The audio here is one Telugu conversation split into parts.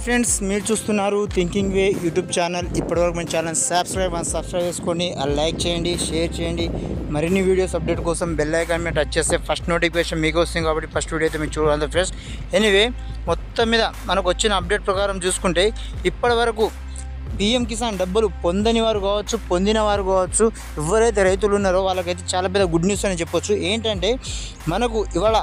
ఫ్రెండ్స్, మీరు చూస్తున్నారు థింకింగ్ వే యూట్యూబ్ ఛానల్. ఇప్పటివరకు మన ఛానల్ సబ్స్క్రైబ్ చేసుకొని లైక్ చేయండి, షేర్ చేయండి. మరిన్ని వీడియోస్ అప్డేట్ కోసం బెల్ ఐకాన్ మీద టచ్ చేస్తే ఫస్ట్ నోటిఫికేషన్ మీకు వస్తుంది కాబట్టి ఫస్ట్ వీడియో అయితే మీరు చూడాలి ఫ్రెండ్స్. ఎనీవే, మొత్తం మీద మనకు వచ్చిన అప్డేట్ ప్రకారం చూసుకుంటే ఇప్పటివరకు పీఎం కిసాన్ డబ్బులు పొందని వారు కావచ్చు, పొందిన వారు కావచ్చు, ఎవరైతే రైతులు ఉన్నారో వాళ్ళకైతే చాలా పెద్ద గుడ్ న్యూస్ అని చెప్పొచ్చు. ఏంటంటే మనకు ఇవాళ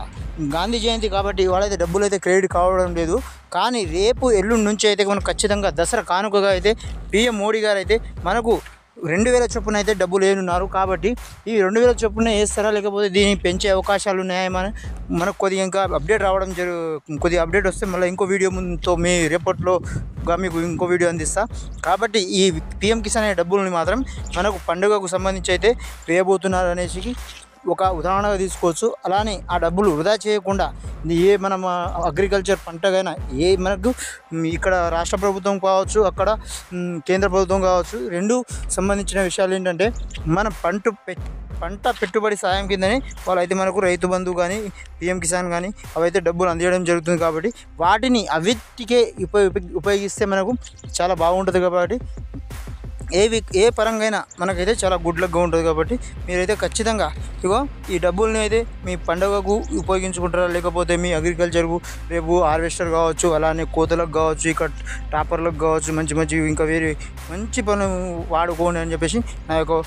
గాంధీ జయంతి కాబట్టి ఇవాళ అయితే డబ్బులు అయితే క్రెడిట్ కావడం లేదు. కానీ రేపు ఎల్లుండి నుంచి అయితే మనకు ఖచ్చితంగా దసరా కానుకగా అయితే పీఎం మోడీ గారు అయితే మనకు 2000 చొప్పున అయితే డబ్బులు వేయనున్నారు. కాబట్టి ఈ 2000 చొప్పున వేస్తారా లేకపోతే దీన్ని పెంచే అవకాశాలు ఉన్నాయా? మనకు కొద్దిగా ఇంకా అప్డేట్ రావడం కొద్దిగా అప్డేట్ వస్తే మళ్ళీ ఇంకో వీడియో ముందుతో మీ రేపటిలోగా మీకు ఇంకో వీడియో అందిస్తా. కాబట్టి ఈ పీఎం కిసాన్ అనే డబ్బులని మాత్రం మనకు పండుగకు సంబంధించి అయితే వేయబోతున్నారు అనేసి ఒక ఉదాహరణగా తీసుకోవచ్చు. అలానే ఆ డబ్బులు వృధా చేయకుండా మన అగ్రికల్చర్ పంటగైనా మనకు ఇక్కడ రాష్ట్ర ప్రభుత్వం కావచ్చు, అక్కడ కేంద్ర ప్రభుత్వం కావచ్చు, రెండు సంబంధించిన విషయాలు ఏంటంటే మన పంట పెట్టుబడి సాయం కిందనే వాళ్ళైతే మనకు రైతు బంధు కానీ పీఎం కిసాన్ కానీ అవైతే డబ్బులు అందించడం జరుగుతుంది. కాబట్టి వాటిని అవిటికే ఉపయోగిస్తే మనకు చాలా బాగుంటుంది. కాబట్టి ఏ పరంగా మనకైతే చాలా గుడ్ లక్గా ఉంటుంది. కాబట్టి మీరైతే ఖచ్చితంగా ఈ డబ్బుల్ని అయితే మీ పండుగకు ఉపయోగించుకుంటారా లేకపోతే మీ అగ్రికల్చర్కు రేపు హార్వెస్టర్ కావచ్చు, అలానే కోతలకు కావచ్చు, ఇక టాపర్లకు కావచ్చు, మంచి ఇంకా వేరే మంచి పనులు వాడుకోండి అని చెప్పేసి నా యొక్క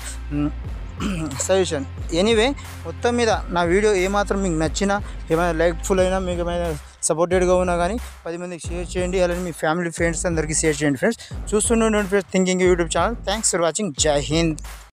సజెషన్. ఎనీవే, మొత్తం మీద నా వీడియో ఏమాత్రం మీకు నచ్చినా, ఏమైనా లైక్ఫుల్ అయినా, మీకు ఏమైనా సపోర్టెడ్గా ఉన్నా కానీ 10 మందికి షేర్ చేయండి. అలానే మీ ఫ్యామిలీ ఫ్రెండ్స్ అందరికీ షేర్ చేయండి ఫ్రెండ్స్. చూస్తుండండి friends thinking YouTube channel. Thanks for watching. జై హింద్.